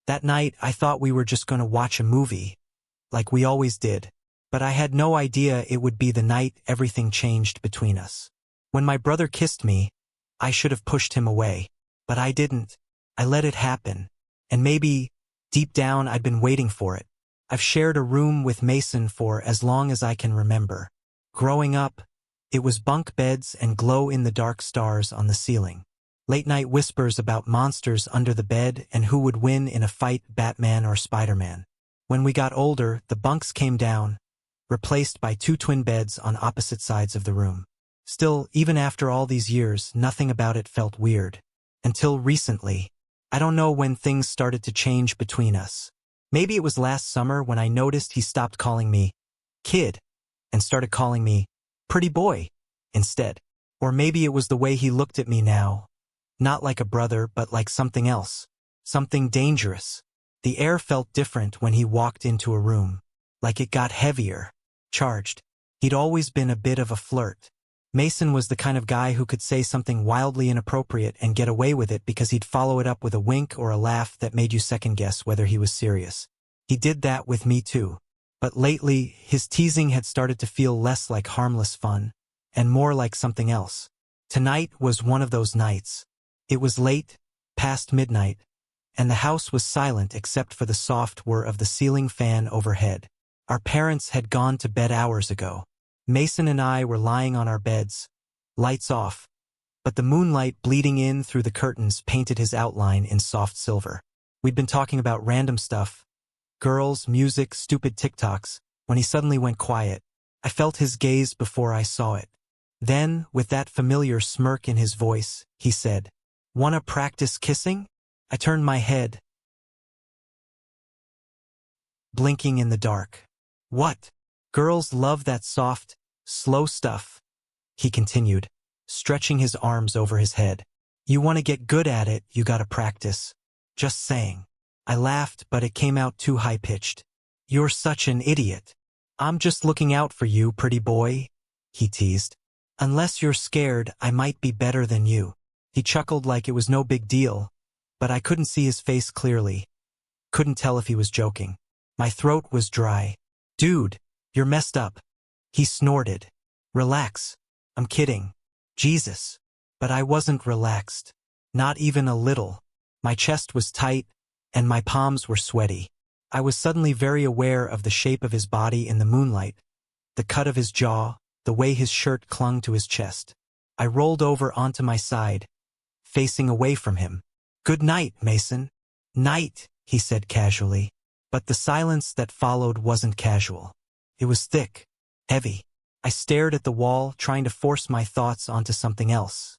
That night, I thought we were just going to watch a movie, like we always did. But I had no idea it would be the night everything changed between us. When my brother kissed me, I should have pushed him away. But I didn't. I let it happen. And maybe, deep down, I'd been waiting for it. I've shared a room with Mason for as long as I can remember. Growing up, it was bunk beds and glow-in-the-dark stars on the ceiling. Late-night whispers about monsters under the bed and who would win in a fight, Batman or Spider-Man. When we got older, the bunks came down, replaced by 2 twin beds on opposite sides of the room. Still, even after all these years, nothing about it felt weird. Until recently. I don't know when things started to change between us. Maybe it was last summer when I noticed he stopped calling me kid and started calling me pretty boy instead. Or maybe it was the way he looked at me now. Not like a brother, but like something else. Something dangerous. The air felt different when he walked into a room. Like it got heavier. Charged. He'd always been a bit of a flirt. Mason was the kind of guy who could say something wildly inappropriate and get away with it because he'd follow it up with a wink or a laugh that made you second-guess whether he was serious. He did that with me too. But lately, his teasing had started to feel less like harmless fun, and more like something else. Tonight was one of those nights. It was late, past midnight, and the house was silent except for the soft whir of the ceiling fan overhead. Our parents had gone to bed hours ago. Mason and I were lying on our beds, lights off, but the moonlight bleeding in through the curtains painted his outline in soft silver. We'd been talking about random stuff, girls, music, stupid TikToks, when he suddenly went quiet. I felt his gaze before I saw it. Then, with that familiar smirk in his voice, he said, "Wanna practice kissing?" I turned my head, blinking in the dark. "What? Girls love that soft, slow stuff," he continued, stretching his arms over his head. "You want to get good at it, you gotta practice. Just saying." I laughed, but it came out too high-pitched. "You're such an idiot. I'm just looking out for you, pretty boy," he teased. "Unless you're scared, I might be better than you." He chuckled like it was no big deal, but I couldn't see his face clearly. Couldn't tell if he was joking. My throat was dry. "Dude, you're messed up," he snorted. "Relax. I'm kidding. Jesus." But I wasn't relaxed. Not even a little. My chest was tight, and my palms were sweaty. I was suddenly very aware of the shape of his body in the moonlight, the cut of his jaw, the way his shirt clung to his chest. I rolled over onto my side, facing away from him. "Good night, Mason." "Night," he said casually. But the silence that followed wasn't casual. It was thick, heavy. I stared at the wall, trying to force my thoughts onto something else.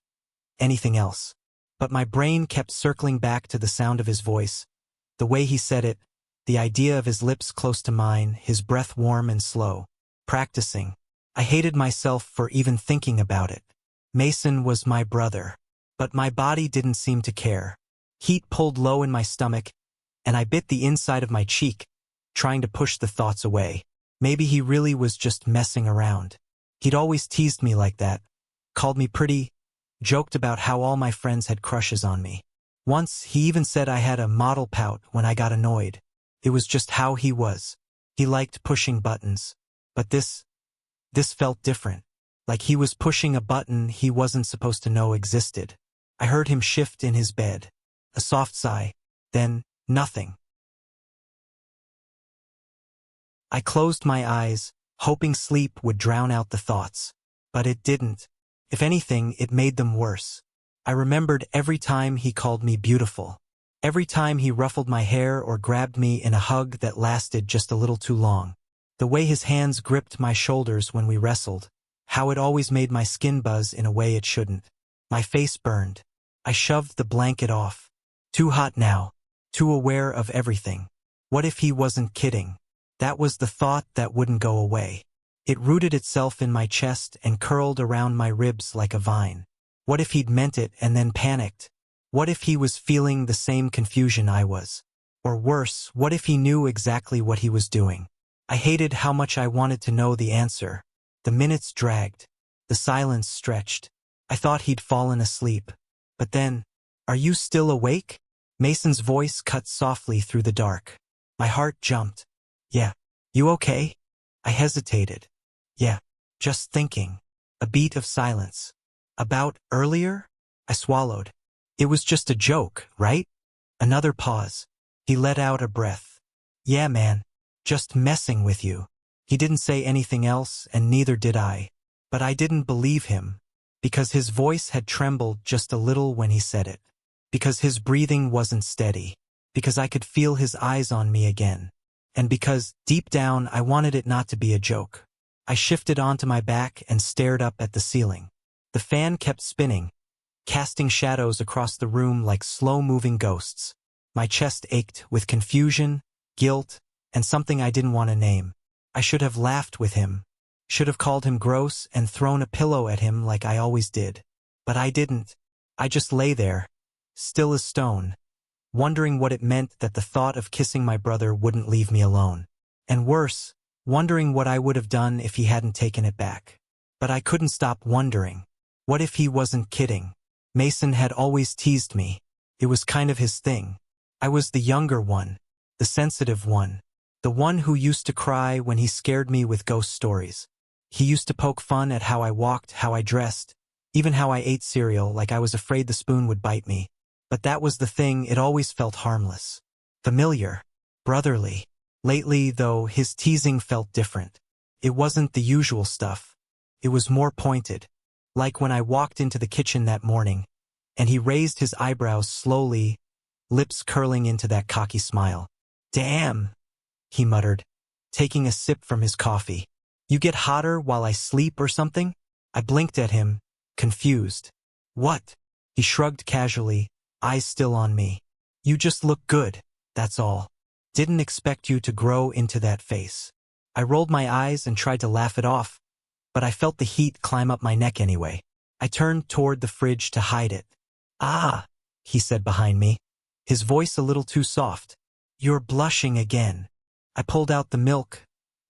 Anything else. But my brain kept circling back to the sound of his voice, the way he said it, the idea of his lips close to mine, his breath warm and slow. Practicing. I hated myself for even thinking about it. Mason was my brother. But my body didn't seem to care. Heat pulled low in my stomach, and I bit the inside of my cheek, trying to push the thoughts away. Maybe he really was just messing around. He'd always teased me like that, called me pretty, joked about how all my friends had crushes on me. Once, he even said I had a model pout when I got annoyed. It was just how he was. He liked pushing buttons. But this felt different. Like he was pushing a button he wasn't supposed to know existed. I heard him shift in his bed. A soft sigh. Then, nothing. I closed my eyes, hoping sleep would drown out the thoughts. But it didn't. If anything, it made them worse. I remembered every time he called me beautiful. Every time he ruffled my hair or grabbed me in a hug that lasted just a little too long. The way his hands gripped my shoulders when we wrestled. How it always made my skin buzz in a way it shouldn't. My face burned. I shoved the blanket off. Too hot now. Too aware of everything. What if he wasn't kidding? That was the thought that wouldn't go away. It rooted itself in my chest and curled around my ribs like a vine. What if he'd meant it and then panicked? What if he was feeling the same confusion I was? Or worse, what if he knew exactly what he was doing? I hated how much I wanted to know the answer. The minutes dragged. The silence stretched. I thought he'd fallen asleep. But then, "Are you still awake?" Mason's voice cut softly through the dark. My heart jumped. Yeah. You okay? I hesitated. Yeah. Just thinking. A beat of silence. About earlier? I swallowed. It was just a joke, right? Another pause. He let out a breath. Yeah, man. Just messing with you. He didn't say anything else, and neither did I. But I didn't believe him, because his voice had trembled just a little when he said it. Because his breathing wasn't steady. Because I could feel his eyes on me again. And because, deep down, I wanted it not to be a joke. I shifted onto my back and stared up at the ceiling. The fan kept spinning, casting shadows across the room like slow-moving ghosts. My chest ached with confusion, guilt, and something I didn't want to name. I should have laughed with him, should have called him gross and thrown a pillow at him like I always did. But I didn't. I just lay there, still as stone, wondering what it meant that the thought of kissing my brother wouldn't leave me alone. And worse, wondering what I would have done if he hadn't taken it back. But I couldn't stop wondering. What if he wasn't kidding? Mason had always teased me. It was kind of his thing. I was the younger one, the sensitive one, the one who used to cry when he scared me with ghost stories. He used to poke fun at how I walked, how I dressed, even how I ate cereal like I was afraid the spoon would bite me. But that was the thing, it always felt harmless. Familiar. Brotherly. Lately, though, his teasing felt different. It wasn't the usual stuff. It was more pointed. Like when I walked into the kitchen that morning, and he raised his eyebrows slowly, lips curling into that cocky smile. Damn, he muttered, taking a sip from his coffee. You get hotter while I sleep or something? I blinked at him, confused. What? He shrugged casually, eyes still on me. You just look good, that's all. Didn't expect you to grow into that face. I rolled my eyes and tried to laugh it off, but I felt the heat climb up my neck anyway. I turned toward the fridge to hide it. Ah, he said behind me, his voice a little too soft. You're blushing again. I pulled out the milk,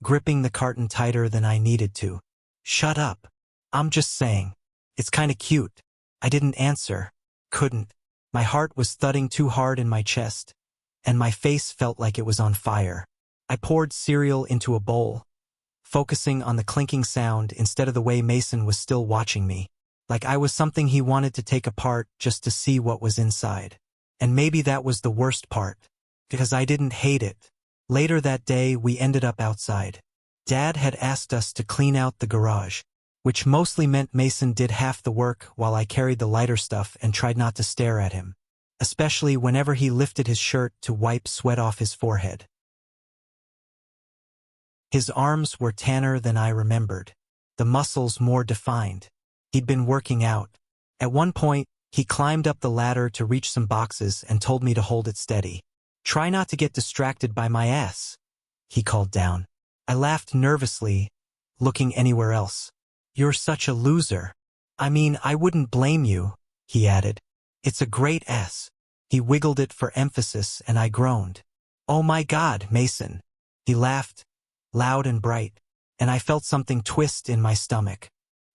gripping the carton tighter than I needed to. Shut up. I'm just saying. It's kinda cute. I didn't answer. Couldn't. My heart was thudding too hard in my chest, and my face felt like it was on fire. I poured cereal into a bowl, focusing on the clinking sound instead of the way Mason was still watching me, like I was something he wanted to take apart just to see what was inside. And maybe that was the worst part, because I didn't hate it. Later that day, we ended up outside. Dad had asked us to clean out the garage, which mostly meant Mason did half the work while I carried the lighter stuff and tried not to stare at him, especially whenever he lifted his shirt to wipe sweat off his forehead. His arms were tanner than I remembered, the muscles more defined. He'd been working out. At one point, he climbed up the ladder to reach some boxes and told me to hold it steady. Try not to get distracted by my ass, he called down. I laughed nervously, looking anywhere else. You're such a loser. I mean, I wouldn't blame you, he added. It's a great ass. He wiggled it for emphasis and I groaned. Oh my God, Mason. He laughed, loud and bright, and I felt something twist in my stomach.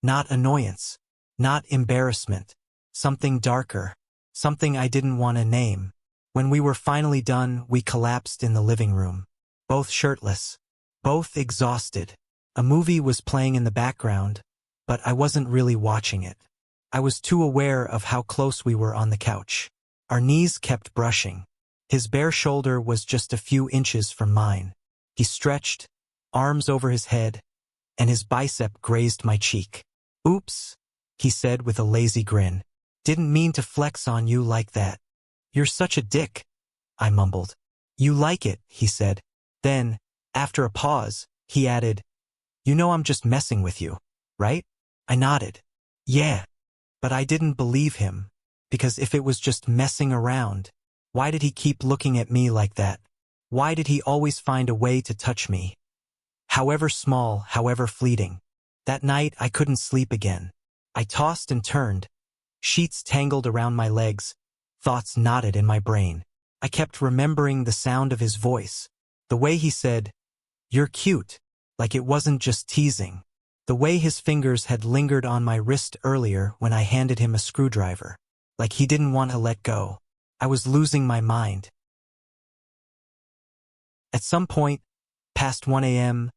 Not annoyance, not embarrassment, something darker, something I didn't want to name. When we were finally done, we collapsed in the living room, both shirtless, both exhausted. A movie was playing in the background, but I wasn't really watching it. I was too aware of how close we were on the couch. Our knees kept brushing. His bare shoulder was just a few inches from mine. He stretched, arms over his head, and his bicep grazed my cheek. Oops, he said with a lazy grin. Didn't mean to flex on you like that. You're such a dick, I mumbled. You like it, he said. Then, after a pause, he added, You know I'm just messing with you, right? I nodded. Yeah. But I didn't believe him, because if it was just messing around, why did he keep looking at me like that? Why did he always find a way to touch me? However small, however fleeting. That night I couldn't sleep again. I tossed and turned. Sheets tangled around my legs. Thoughts knotted in my brain. I kept remembering the sound of his voice. The way he said, You're cute, like it wasn't just teasing. The way his fingers had lingered on my wrist earlier when I handed him a screwdriver, like he didn't want to let go. I was losing my mind. At some point, past 1 a.m.,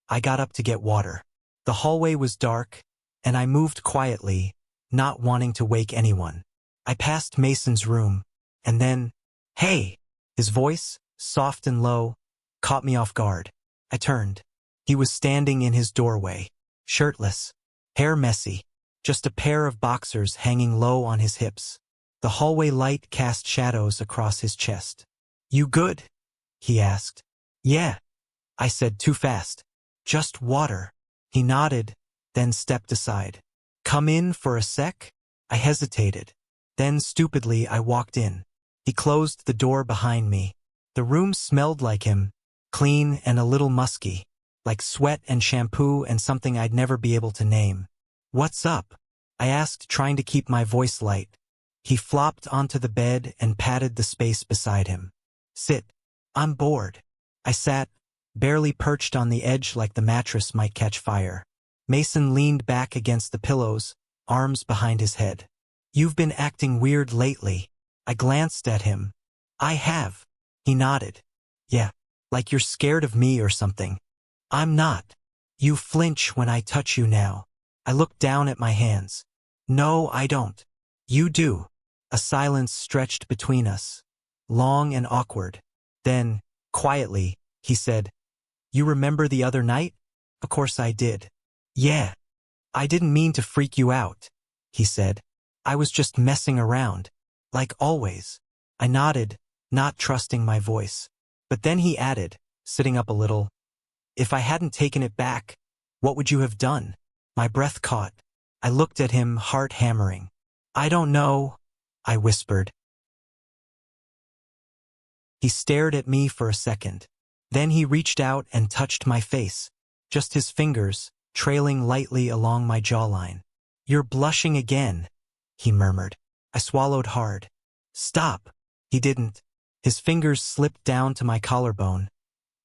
I got up to get water. The hallway was dark, and I moved quietly, not wanting to wake anyone. I passed Mason's room, and then, "Hey!" His voice, soft and low, caught me off guard. I turned. He was standing in his doorway, shirtless, hair messy, just a pair of boxers hanging low on his hips. The hallway light cast shadows across his chest. "You good?" he asked. "Yeah," I said too fast. "Just water." He nodded, then stepped aside. "Come in for a sec?" I hesitated. Then stupidly I walked in. He closed the door behind me. The room smelled like him, clean and a little musky, like sweat and shampoo and something I'd never be able to name. "What's up?" I asked, trying to keep my voice light. He flopped onto the bed and patted the space beside him. "Sit. I'm bored." I sat, barely perched on the edge like the mattress might catch fire. Mason leaned back against the pillows, arms behind his head. "You've been acting weird lately." I glanced at him. "I have." He nodded. "Yeah, like you're scared of me or something." "I'm not." "You flinch when I touch you now." I looked down at my hands. "No, I don't." "You do." A silence stretched between us, long and awkward. Then, quietly, he said, "You remember the other night?" Of course I did. "Yeah." "I didn't mean to freak you out," he said. "I was just messing around. Like always." I nodded, not trusting my voice. But then he added, sitting up a little, "If I hadn't taken it back, what would you have done?" My breath caught. I looked at him, heart hammering. "I don't know," I whispered. He stared at me for a second. Then he reached out and touched my face, just his fingers, trailing lightly along my jawline. "You're blushing again," he murmured. I swallowed hard. "Stop." He didn't. His fingers slipped down to my collarbone,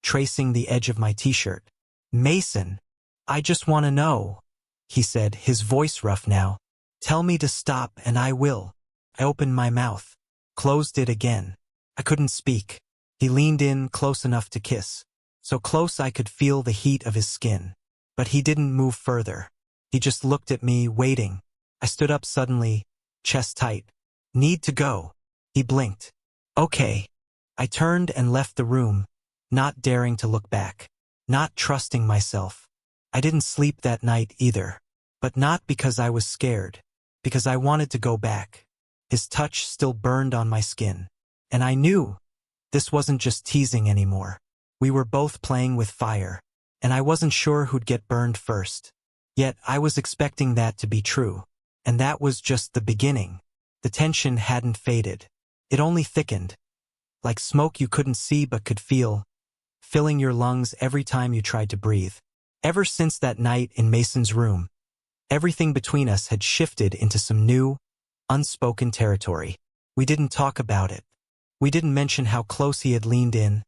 tracing the edge of my t-shirt. "Mason, I just want to know," he said, his voice rough now. "Tell me to stop and I will." I opened my mouth, closed it again. I couldn't speak. He leaned in close enough to kiss, so close I could feel the heat of his skin. But he didn't move further. He just looked at me, waiting. I stood up suddenly, chest tight. "Need to go." He blinked. "Okay." I turned and left the room, not daring to look back, not trusting myself. I didn't sleep that night either, but not because I was scared, because I wanted to go back. His touch still burned on my skin, and I knew this wasn't just teasing anymore. We were both playing with fire, and I wasn't sure who'd get burned first. Yet I was expecting that to be true, and that was just the beginning. The tension hadn't faded. It only thickened, like smoke you couldn't see but could feel, filling your lungs every time you tried to breathe. Ever since that night in Mason's room, everything between us had shifted into some new, unspoken territory. We didn't talk about it. We didn't mention how close he had leaned in,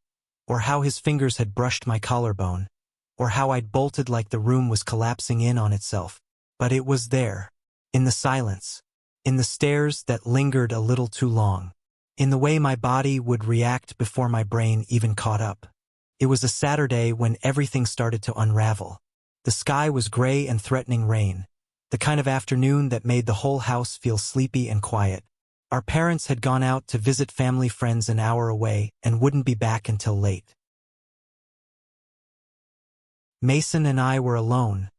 or how his fingers had brushed my collarbone, or how I'd bolted like the room was collapsing in on itself. But it was there, in the silence, in the stares that lingered a little too long, in the way my body would react before my brain even caught up. It was a Saturday when everything started to unravel. The sky was gray and threatening rain, the kind of afternoon that made the whole house feel sleepy and quiet. Our parents had gone out to visit family friends an hour away and wouldn't be back until late. Mason and I were alone,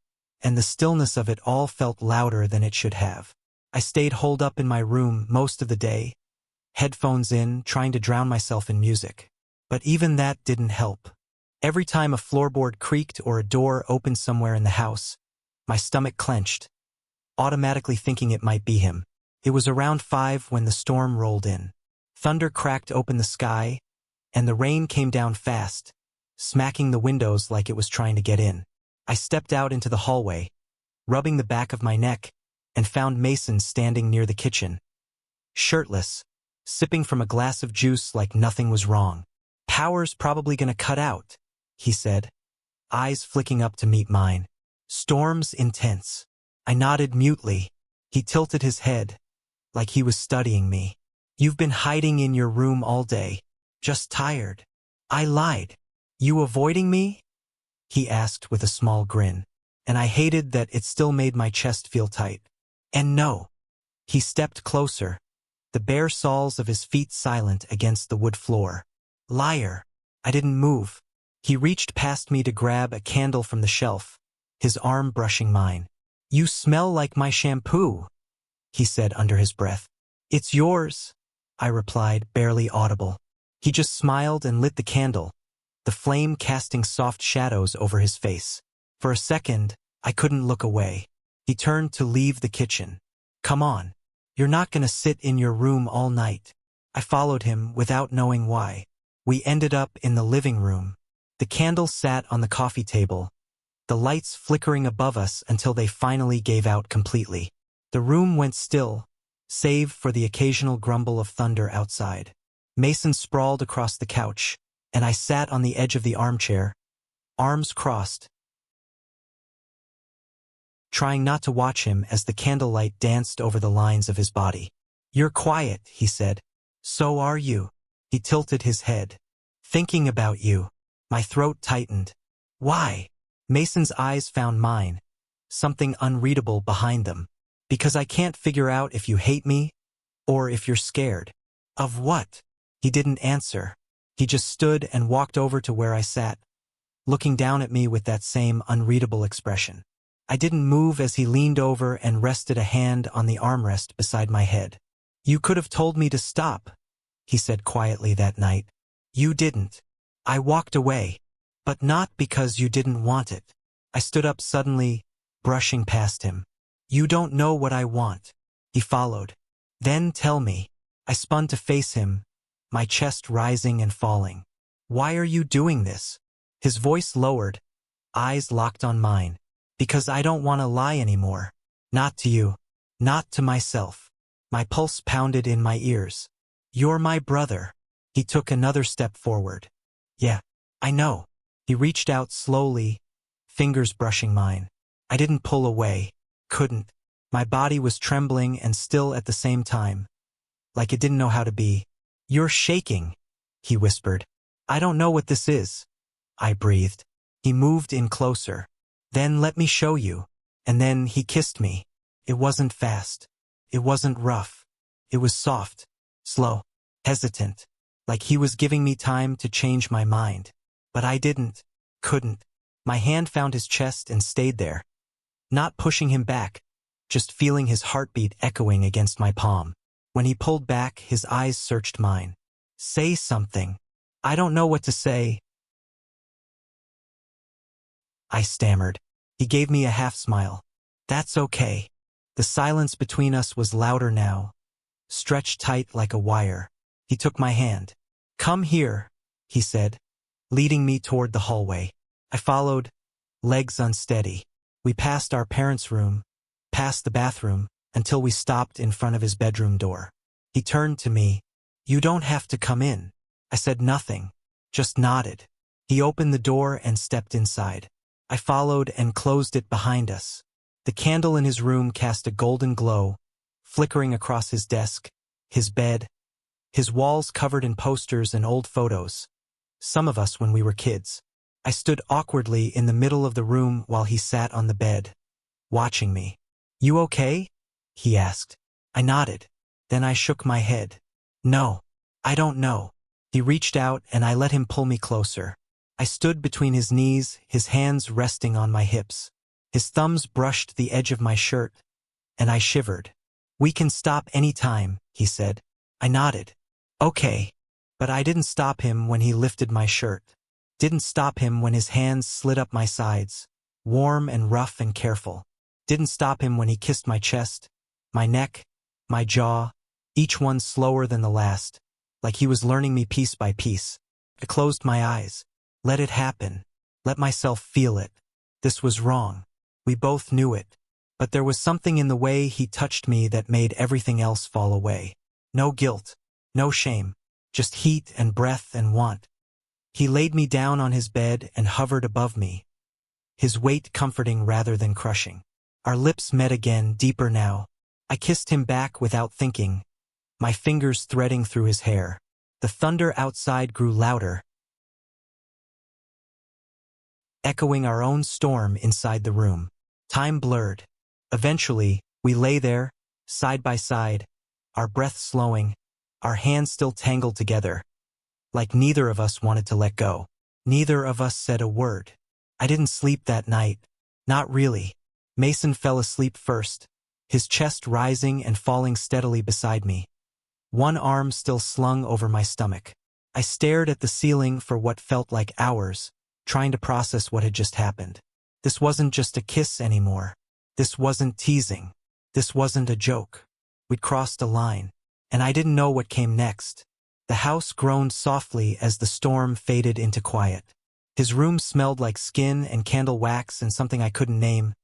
and the stillness of it all felt louder than it should have. I stayed holed up in my room most of the day, headphones in, trying to drown myself in music. But even that didn't help. Every time a floorboard creaked or a door opened somewhere in the house, my stomach clenched, automatically thinking it might be him. It was around 5 when the storm rolled in. Thunder cracked open the sky, and the rain came down fast, smacking the windows like it was trying to get in. I stepped out into the hallway, rubbing the back of my neck, and found Mason standing near the kitchen, shirtless, sipping from a glass of juice like nothing was wrong. "Power's probably gonna cut out," he said, eyes flicking up to meet mine. "Storm's intense." I nodded mutely. He tilted his head, like he was studying me. You've been hiding in your room all day. Just tired. I lied. You avoiding me? He asked with a small grin, and I hated that it still made my chest feel tight. And no. He stepped closer, the bare soles of his feet silent against the wood floor. Liar. I didn't move. He reached past me to grab a candle from the shelf, his arm brushing mine. You smell like my shampoo, he said under his breath. It's yours, I replied, barely audible. He just smiled and lit the candle, the flame casting soft shadows over his face. For a second, I couldn't look away. He turned to leave the kitchen. Come on. You're not gonna sit in your room all night. I followed him without knowing why. We ended up in the living room. The candle sat on the coffee table, the lights flickering above us until they finally gave out completely. The room went still, save for the occasional grumble of thunder outside. Mason sprawled across the couch, and I sat on the edge of the armchair, arms crossed, trying not to watch him as the candlelight danced over the lines of his body. You're quiet, he said. So are you. He tilted his head. Thinking about you. My throat tightened. Why? Mason's eyes found mine, something unreadable behind them. Because I can't figure out if you hate me, or if you're scared. Of what? He didn't answer. He just stood and walked over to where I sat, looking down at me with that same unreadable expression. I didn't move as he leaned over and rested a hand on the armrest beside my head. You could have told me to stop, he said quietly that night. You didn't. I walked away, but not because you didn't want it. I stood up suddenly, brushing past him. You don't know what I want. He followed. Then tell me. I spun to face him, my chest rising and falling. Why are you doing this? His voice lowered, eyes locked on mine. Because I don't want to lie anymore. Not to you. Not to myself. My pulse pounded in my ears. You're my brother. He took another step forward. Yeah, I know. He reached out slowly, fingers brushing mine. I didn't pull away. Couldn't. My body was trembling and still at the same time, like it didn't know how to be. You're shaking, he whispered. I don't know what this is, I breathed. He moved in closer. Then let me show you. And then he kissed me. It wasn't fast. It wasn't rough. It was soft, slow, hesitant, like he was giving me time to change my mind. But I couldn't. My hand found his chest and stayed there, not pushing him back, just feeling his heartbeat echoing against my palm. When he pulled back, his eyes searched mine. Say something. I don't know what to say, I stammered. He gave me a half-smile. That's okay. The silence between us was louder now, stretched tight like a wire. He took my hand. Come here, he said, leading me toward the hallway. I followed, legs unsteady. We passed our parents' room, past the bathroom, until we stopped in front of his bedroom door. He turned to me. You don't have to come in. I said nothing, just nodded. He opened the door and stepped inside. I followed and closed it behind us. The candle in his room cast a golden glow, flickering across his desk, his bed, his walls covered in posters and old photos, some of us when we were kids. I stood awkwardly in the middle of the room while he sat on the bed, watching me. You okay? He asked. I nodded. Then I shook my head. No, I don't know. He reached out and I let him pull me closer. I stood between his knees, his hands resting on my hips. His thumbs brushed the edge of my shirt, and I shivered. We can stop any time, he said. I nodded. Okay. But I didn't stop him when he lifted my shirt. Didn't stop him when his hands slid up my sides, warm and rough and careful. Didn't stop him when he kissed my chest, my neck, my jaw, each one slower than the last, like he was learning me piece by piece. I closed my eyes. Let it happen. Let myself feel it. This was wrong. We both knew it. But there was something in the way he touched me that made everything else fall away. No guilt. No shame. Just heat and breath and want. He laid me down on his bed and hovered above me, his weight comforting rather than crushing. Our lips met again, deeper now. I kissed him back without thinking, my fingers threading through his hair. The thunder outside grew louder, echoing our own storm inside the room. Time blurred. Eventually, we lay there, side by side, our breath slowing, our hands still tangled together, like neither of us wanted to let go. Neither of us said a word. I didn't sleep that night. Not really. Mason fell asleep first, his chest rising and falling steadily beside me, one arm still slung over my stomach. I stared at the ceiling for what felt like hours, trying to process what had just happened. This wasn't just a kiss anymore. This wasn't teasing. This wasn't a joke. We'd crossed a line, and I didn't know what came next. The house groaned softly as the storm faded into quiet. His room smelled like skin and candle wax and something I couldn't name,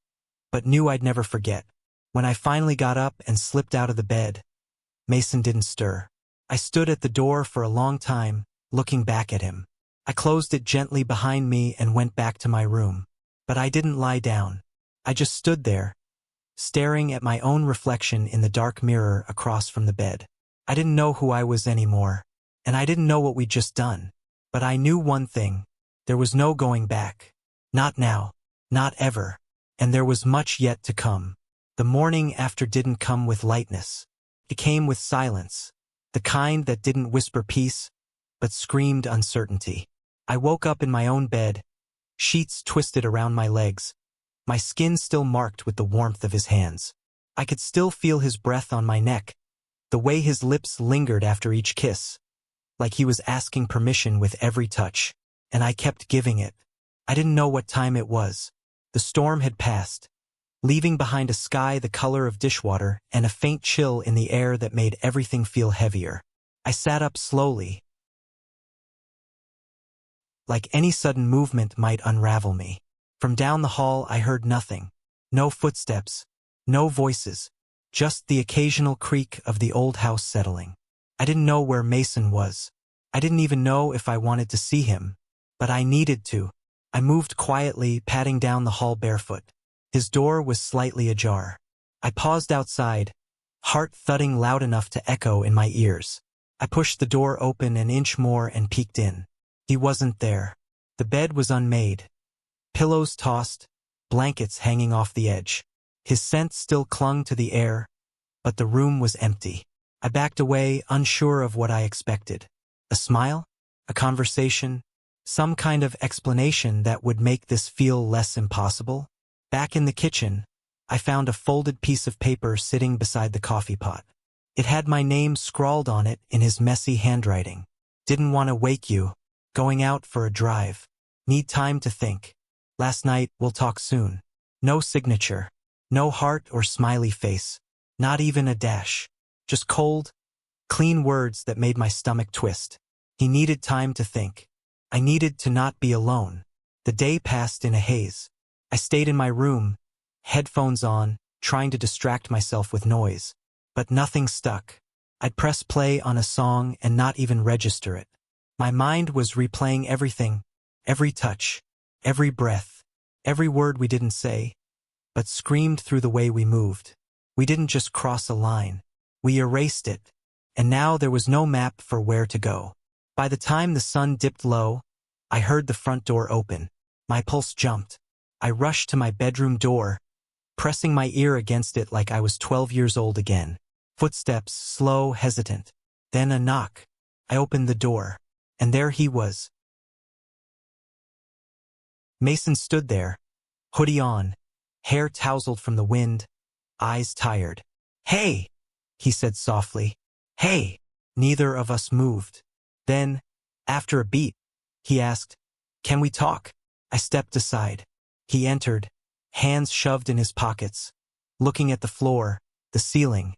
but knew I'd never forget. When I finally got up and slipped out of the bed, Mason didn't stir. I stood at the door for a long time, looking back at him. I closed it gently behind me and went back to my room. But I didn't lie down. I just stood there, staring at my own reflection in the dark mirror across from the bed. I didn't know who I was anymore, and I didn't know what we'd just done. But I knew one thing. There was no going back. Not now. Not ever. And there was much yet to come. The morning after didn't come with lightness. It came with silence. The kind that didn't whisper peace, but screamed uncertainty. I woke up in my own bed, sheets twisted around my legs, my skin still marked with the warmth of his hands. I could still feel his breath on my neck, the way his lips lingered after each kiss, like he was asking permission with every touch, and I kept giving it. I didn't know what time it was. The storm had passed, leaving behind a sky the color of dishwater and a faint chill in the air that made everything feel heavier. I sat up slowly, like any sudden movement might unravel me. From down the hall I heard nothing. No footsteps, no voices, just the occasional creak of the old house settling. I didn't know where Mason was. I didn't even know if I wanted to see him, but I needed to. I moved quietly, patting down the hall barefoot. His door was slightly ajar. I paused outside, heart thudding loud enough to echo in my ears. I pushed the door open an inch more and peeked in. He wasn't there. The bed was unmade. Pillows tossed, blankets hanging off the edge. His scent still clung to the air, but the room was empty. I backed away, unsure of what I expected. A smile? A conversation? Some kind of explanation that would make this feel less impossible? Back in the kitchen, I found a folded piece of paper sitting beside the coffee pot. It had my name scrawled on it in his messy handwriting. Didn't want to wake you. Going out for a drive. Need time to think. Last night, we'll talk soon. No signature. No heart or smiley face. Not even a dash. Just cold, clean words that made my stomach twist. He needed time to think. I needed to not be alone. The day passed in a haze. I stayed in my room, headphones on, trying to distract myself with noise. But nothing stuck. I'd press play on a song and not even register it. My mind was replaying everything, every touch, every breath, every word we didn't say, but screamed through the way we moved. We didn't just cross a line. We erased it, and now there was no map for where to go. By the time the sun dipped low, I heard the front door open. My pulse jumped. I rushed to my bedroom door, pressing my ear against it like I was 12 years old again. Footsteps, slow, hesitant. Then a knock. I opened the door. And there he was. Mason stood there, hoodie on, hair tousled from the wind, eyes tired. "Hey," he said softly. "Hey." Neither of us moved. Then, after a beat, he asked, "Can we talk?" I stepped aside. He entered, hands shoved in his pockets, looking at the floor, the ceiling,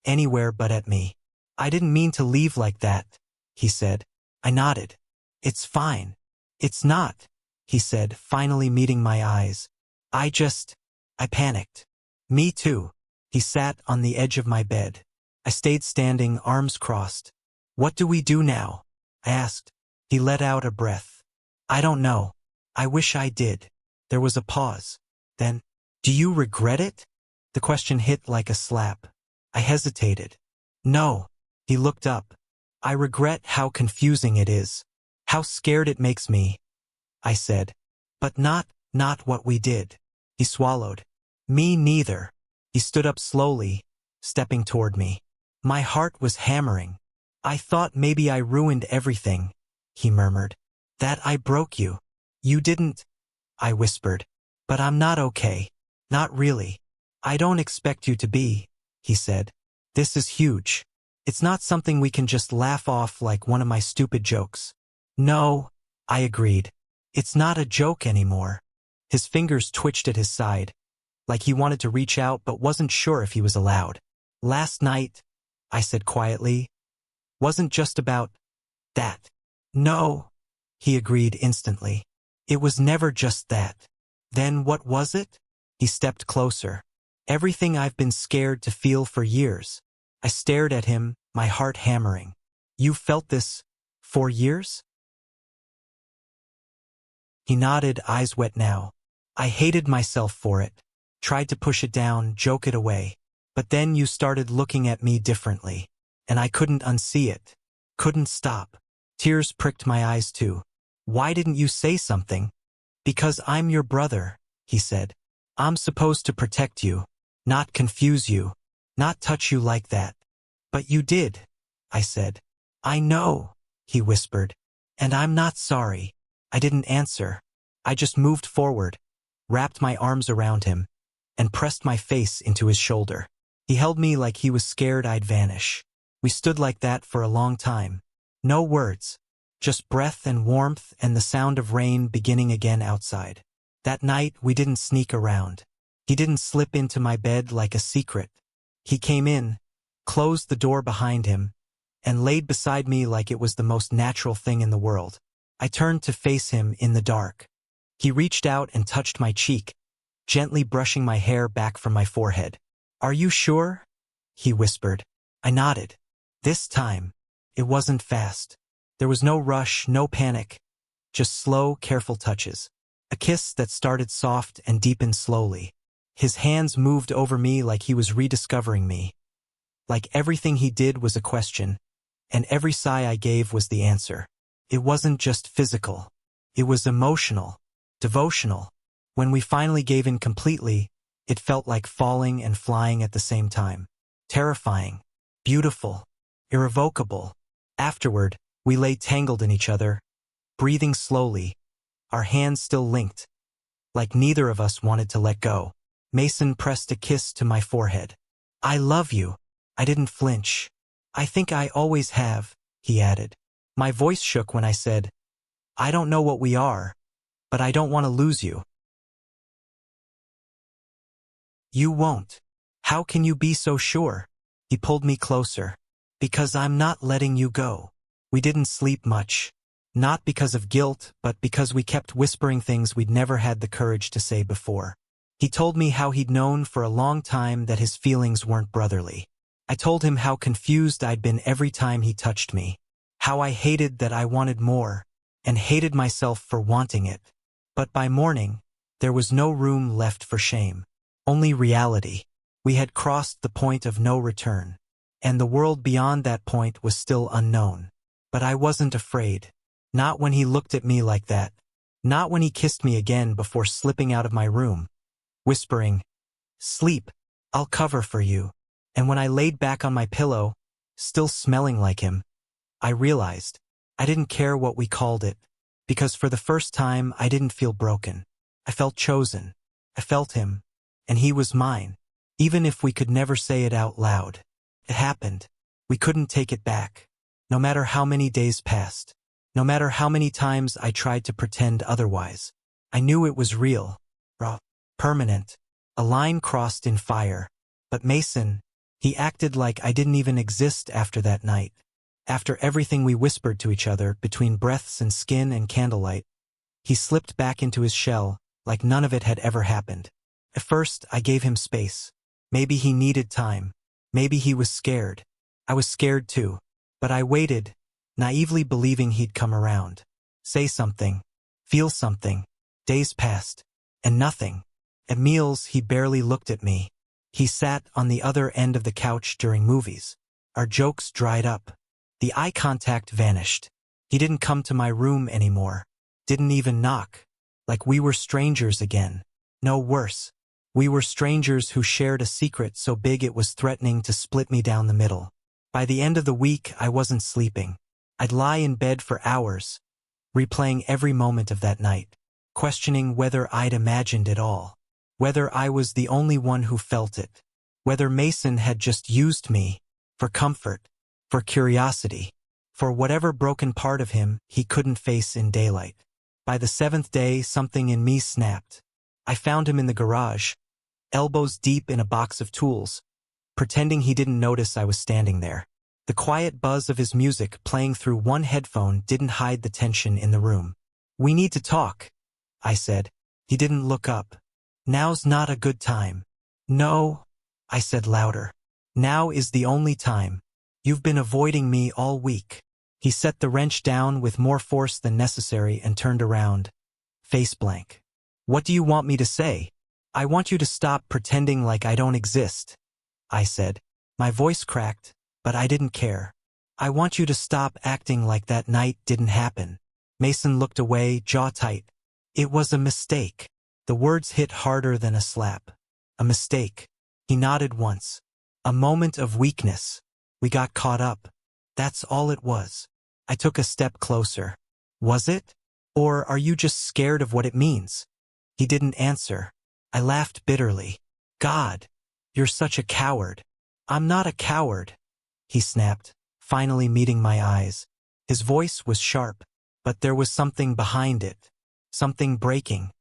anywhere but at me. "I didn't mean to leave like that," he said. I nodded. "It's fine." "It's not," he said, finally meeting my eyes. I panicked. "Me too." He sat on the edge of my bed. I stayed standing, arms crossed. "What do we do now?" I asked. He let out a breath. "I don't know. I wish I did." There was a pause. Then, "Do you regret it?" The question hit like a slap. I hesitated. "No," He looked up. I regret how confusing it is. How scared it makes me, I said. But not what we did. He swallowed. Me neither. He stood up slowly, stepping toward me. My heart was hammering. I thought maybe I ruined everything, he murmured. That I broke you. You didn't, I whispered. But I'm not okay. Not really. I don't expect you to be, he said. This is huge. It's not something we can just laugh off like one of my stupid jokes. No, I agreed. It's not a joke anymore. His fingers twitched at his side, like he wanted to reach out but wasn't sure if he was allowed. Last night, I said quietly, wasn't just about that. No, he agreed instantly. It was never just that. Then what was it? He stepped closer. Everything I've been scared to feel for years. I stared at him, my heart hammering. You felt this for years? He nodded, eyes wet now. I hated myself for it. Tried to push it down, joke it away. But then you started looking at me differently. And I couldn't unsee it. Couldn't stop. Tears pricked my eyes too. Why didn't you say something? Because I'm your brother, he said. I'm supposed to protect you, not confuse you, not touch you like that. But you did, I said. I know, he whispered. And I'm not sorry. I didn't answer. I just moved forward, wrapped my arms around him, and pressed my face into his shoulder. He held me like he was scared I'd vanish. We stood like that for a long time. No words, just breath and warmth and the sound of rain beginning again outside. That night we didn't sneak around. He didn't slip into my bed like a secret. He came in, closed the door behind him, and laid beside me like it was the most natural thing in the world. I turned to face him in the dark. He reached out and touched my cheek, gently brushing my hair back from my forehead. Are you sure? He whispered. I nodded. This time, it wasn't fast. There was no rush, no panic, just slow, careful touches. A kiss that started soft and deepened slowly. His hands moved over me like he was rediscovering me. Like everything he did was a question, and every sigh I gave was the answer. It wasn't just physical. It was emotional, devotional. When we finally gave in completely, it felt like falling and flying at the same time. Terrifying, beautiful, irrevocable. Afterward, we lay tangled in each other, breathing slowly, our hands still linked, like neither of us wanted to let go. Mason pressed a kiss to my forehead. I love you. I didn't flinch. I think I always have, he added. My voice shook when I said, I don't know what we are, but I don't want to lose you. You won't. How can you be so sure? He pulled me closer. Because I'm not letting you go. We didn't sleep much. Not because of guilt, but because we kept whispering things we'd never had the courage to say before. He told me how he'd known for a long time that his feelings weren't brotherly. I told him how confused I'd been every time he touched me. How I hated that I wanted more, and hated myself for wanting it. But by morning, there was no room left for shame. Only reality. We had crossed the point of no return. And the world beyond that point was still unknown. But I wasn't afraid. Not when he looked at me like that. Not when he kissed me again before slipping out of my room, whispering, Sleep, I'll cover for you. And when I laid back on my pillow, still smelling like him, I realized I didn't care what we called it, because for the first time I didn't feel broken. I felt chosen. I felt him, and he was mine, even if we could never say it out loud. It happened. We couldn't take it back. No matter how many days passed. No matter how many times I tried to pretend otherwise. I knew it was real. Raw. Permanent. A line crossed in fire. But Mason, he acted like I didn't even exist after that night. After everything we whispered to each other between breaths and skin and candlelight, he slipped back into his shell like none of it had ever happened. At first, I gave him space. Maybe he needed time. Maybe he was scared. I was scared too. But I waited, naively believing he'd come around. Say something. Feel something. Days passed. And nothing. At meals, he barely looked at me. He sat on the other end of the couch during movies. Our jokes dried up. The eye contact vanished. He didn't come to my room anymore. Didn't even knock. Like we were strangers again. No, worse. We were strangers who shared a secret so big it was threatening to split me down the middle. By the end of the week, I wasn't sleeping. I'd lie in bed for hours, replaying every moment of that night, questioning whether I'd imagined it all, whether I was the only one who felt it, whether Mason had just used me for comfort, for curiosity, for whatever broken part of him he couldn't face in daylight. By the seventh day, something in me snapped. I found him in the garage, elbows deep in a box of tools, pretending he didn't notice I was standing there. The quiet buzz of his music playing through one headphone didn't hide the tension in the room. "We need to talk," I said. He didn't look up. "Now's not a good time." "No," I said louder. "Now is the only time. You've been avoiding me all week." He set the wrench down with more force than necessary and turned around, face blank. "What do you want me to say?" "I want you to stop pretending like I don't exist," I said. My voice cracked, but I didn't care. "I want you to stop acting like that night didn't happen." Mason looked away, jaw tight. "It was a mistake." The words hit harder than a slap. A mistake. He nodded once. "A moment of weakness. We got caught up. That's all it was." I took a step closer. "Was it? Or are you just scared of what it means?" He didn't answer. I laughed bitterly. "God, you're such a coward." "I'm not a coward," he snapped, finally meeting my eyes. His voice was sharp, but there was something behind it. Something breaking.